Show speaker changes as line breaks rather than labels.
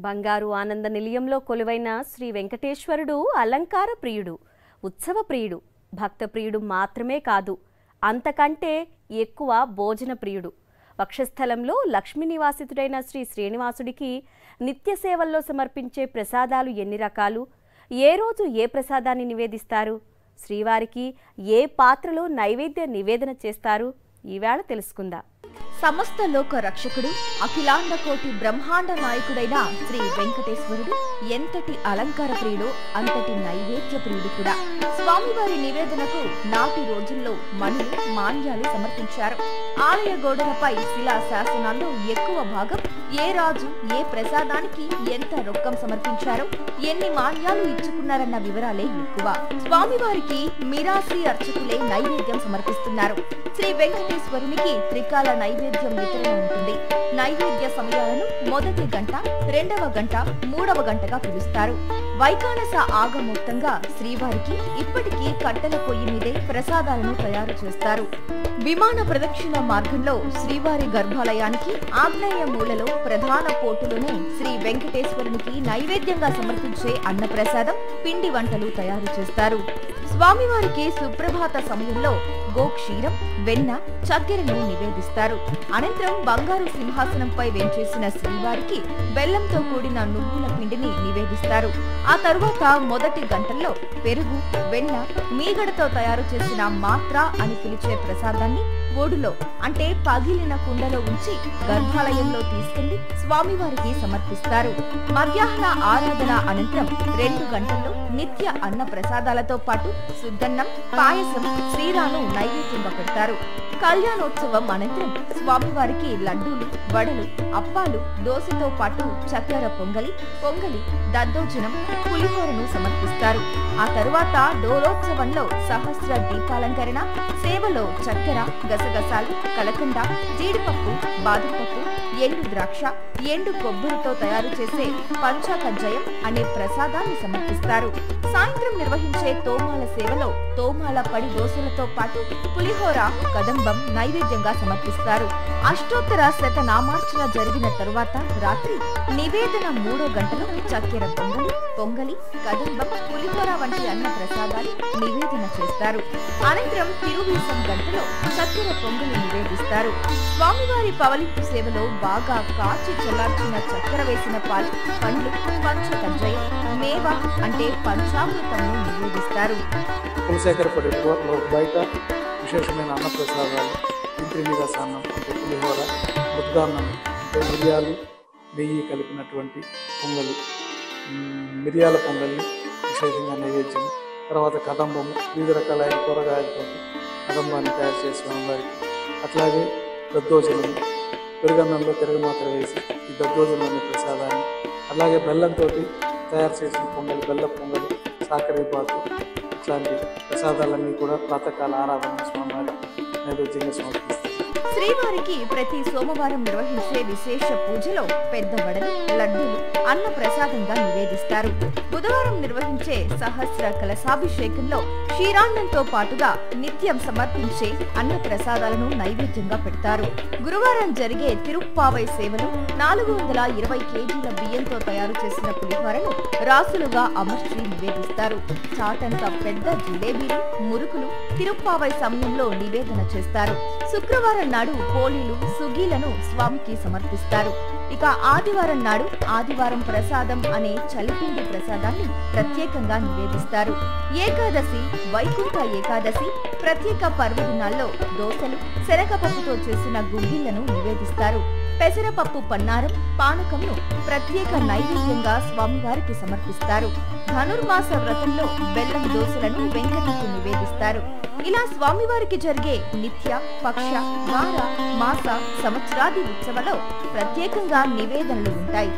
బంగారు ఆనంద నిలయంలో కొలువైన శ్రీ వెంకటేశ్వరుడు అలంకార ప్రియుడు, ఉత్సవ ప్రియుడు, భక్త ప్రియుడు మాత్రమే కాదు, అంతకంటే ఎక్కువ భోజన ప్రియుడు. వక్షస్థలంలో లక్ష్మీ నివాసితుడైన శ్రీ శ్రీనివాసుడికి నిత్య సేవల్లో సమర్పించే ప్రసాదాలు ఎన్ని రకాలు, ఏ రోజు ఏ ప్రసాదాన్ని నివేదిస్తారు, శ్రీవారికి ఏ పాత్రలో నైవేద్య నివేదన చేస్తారు, ఈవేళ తెలుసుకుందాం.
సమస్త లోక రక్షకుడు, అఖిలాండ కోటి బ్రహ్మాండ నాయకుడైన శ్రీ వెంకటేశ్వరుడు ఎంతటి అలంకార ప్రియుడో అంతటి నైవేద్య ప్రియుడు కూడా. స్వామివారి నివేదనకు నాటి రోజుల్లో మణులు, మాన్యాలు సమర్పించారు. ఆలయ గోడలపై శిలా శాసనాల్లో ఎక్కువ భాగం ఏ రాజు ఏ ప్రసాదానికి ఎంత రొక్కం సమర్పించారో, ఎన్ని మాన్యాలు ఇచ్చుకున్నారన్న వివరాలే ఎక్కువ. స్వామివారికి మిరాసి అర్చకులే నైవేద్యం సమర్పిస్తున్నారు. శ్రీ వెంకటేశ్వరునికి త్రికాల నైవేద్యం వితరణ ఉంటుంది. నైవేద్య సమయాలను మొదటి గంట, రెండవ గంట, మూడవ గంటగా పిలుస్తారు. వైకానస ఆగమోక్తంగా శ్రీవారికి ఇప్పటికీ కట్టెల పొయ్యి మీదే ప్రసాదాలను తయారు చేస్తారు. విమాన ప్రదక్షిణ మార్గంలో శ్రీవారి గర్భాలయానికి ఆగ్నేయ మూలలో ప్రధాన పోటులోనే శ్రీ వెంకటేశ్వరునికి నైవేద్యంగా సమర్పించే అన్నప్రసాదం, పిండి వంటలు తయారు చేస్తారు. స్వామివారికి సుప్రభాత సమయంలో గోక్షీరం, వెన్న, చక్కెరను నివేదిస్తారు. అనంతరం బంగారు సింహాసనంపై వెంచేసిన శ్రీవారికి బెల్లంతో కూడిన నువ్వుల పిండిని నివేదిస్తారు. ఆ తరువాత మొదటి గంటల్లో పెరుగు, వెన్న, మీగడతో తయారు చేసిన మాత్ర అని పిలిచే ప్రసాదాన్ని ఓడులో అంటే పగిలిన కుండలో ఉంచి గర్భాలయంలో తీసుకెళ్లి స్వామివారికి సమర్పిస్తారు. మధ్యాహ్న ఆరాధన అనంతరం 2 గంటల్లో నిత్య అన్న ప్రసాదాలతో పాటు సుద్దన్నం, పాయసం, శ్రీరాను నైవేద్యంగా పెడతారు. కళ్యాణోత్సవం అనంతరం స్వామివారికి లడ్డూలు, వడలు, అప్పాలు, దోశతో పాటు చక్కెర పొంగలి, దద్దోజనం, పులిహోరను సమర్పిస్తారు. ఆ తరువాత డోలోత్సవంలో సహస్ర దీపాలంకరణ, సేవలో చక్కెర, గసగసాలు, కలకండ, జీడిపప్పు, బాదం పప్పు, ఎండు ద్రాక్ష, ఎండు కొబ్బరితో తయారు చేసే పంచాకజ్జయం అనే ప్రసాదాన్ని సమర్పిస్తారు. సాయంత్రం నిర్వహించే తోమాల సేవలో తోమాల పడి దోశలతో పాటు పులిహోర, కదంబం నైవేద్యంగా సమర్పిస్తారు. అష్టోత్తర శతనామార్చన జరిగిన తరువాత రాత్రి నివేదన 3వ గంటలో చక్కెర పొంగలి, కదంబం, పులిహోర వంటి అన్న ప్రసాదాలు నివేదన చేస్తారు. అనంతరం తిరువీసం గంటలో చక్కెర పొంగలి నివేదిస్తారు. స్వామివారి పవలింపు సేవలో బాగా కాచి చల్లార్చిన చక్కెర వేసిన పాలు, పండ్లు, పంచకజ్జయం, మేవ అంటే పంచామృతంను నివేదిస్తారు.
కులశేఖరపడి బయట విశేషమైన అన్న ప్రసాదాలు, ఇంటి నివాసాన్నం అంటే పులిహోర, ముద్దాన్నం అంటే మిరియాలు, నెయ్యి కలిపినటువంటి పొంగలి, మిరియాల పొంగలి విశేషంగా నైవేద్యం. తర్వాత కదంబము, వివిధ రకాలైన కూరగాయలతో కదంబాన్ని తయారు చేసి స్వామివారికి. అట్లాగే దద్దోజనం, పెరుగన్నంలో తిరగమాత్ర వేసి ఈ దద్దోజనం అనే ప్రసాదాన్ని, అలాగే బెల్లంతో తయారు చేసిన పొంగలి, బెల్లం పొంగలి, సాకరేపాకు, ఇట్లాంటి ప్రసాదాలన్నీ కూడా ప్రాతకాల ఆరాధన స్వామివారికి నైవేద్యంగా సమర్పిస్తారు.
శ్రీవారికి ప్రతి సోమవారం నిర్వహించే విశేష పూజలో పెద్ద వడలు, లడ్డూలు అన్న ప్రసాదంగా నివేదిస్తారు. బుధవారం నిర్వహించే సహస్ర కలశాభిషేకంలో క్షీరాన్నంతో పాటుగా నిత్యం సమర్పించే అన్న ప్రసాదాలను నైవేద్యంగా పెడతారు. గురువారం జరిగే తిరుప్పావై సేవలో 420 కేజీల బియ్యంతో తయారు చేసిన పులిహోరను రాసులుగా అమర్చి నివేదిస్తారు. చాటంత పెద్ద జిలేబీలు, మురుకులు తిరుప్పావై సమయంలో నివేదన చేస్తారు. శుక్రవారం నాడు పోలీలు, సుగీలను స్వామికి సమర్పిస్తారు. ఇక ఆదివారం నాడు ఆదివారం ప్రసాదం అనే చలిపిండి ప్రసాదాన్ని ప్రత్యేకంగా నివేదిస్తారు. ఏకాదశి, వైకుంఠ ఏకాదశి ప్రత్యేక పర్వదినాల్లో దోశలు, శనగపప్పుతో చేసిన గుగ్గిళ్లను నివేదిస్తారు. పెసరపప్పు పన్నారం, పానకంను ప్రత్యేక నైవేద్యంగా స్వామివారికి సమర్పిస్తారు. ధనుర్మాస వ్రతంలో బెల్లం దోశలను వెంకటకు నివేదిస్తారు. ఇలా స్వామివారికి జరిగే నిత్య, పక్ష, వార, మాస, సంవత్సరాది ఉత్సవాల్లో ప్రత్యేకంగా నివేదనలు ఉంటాయి.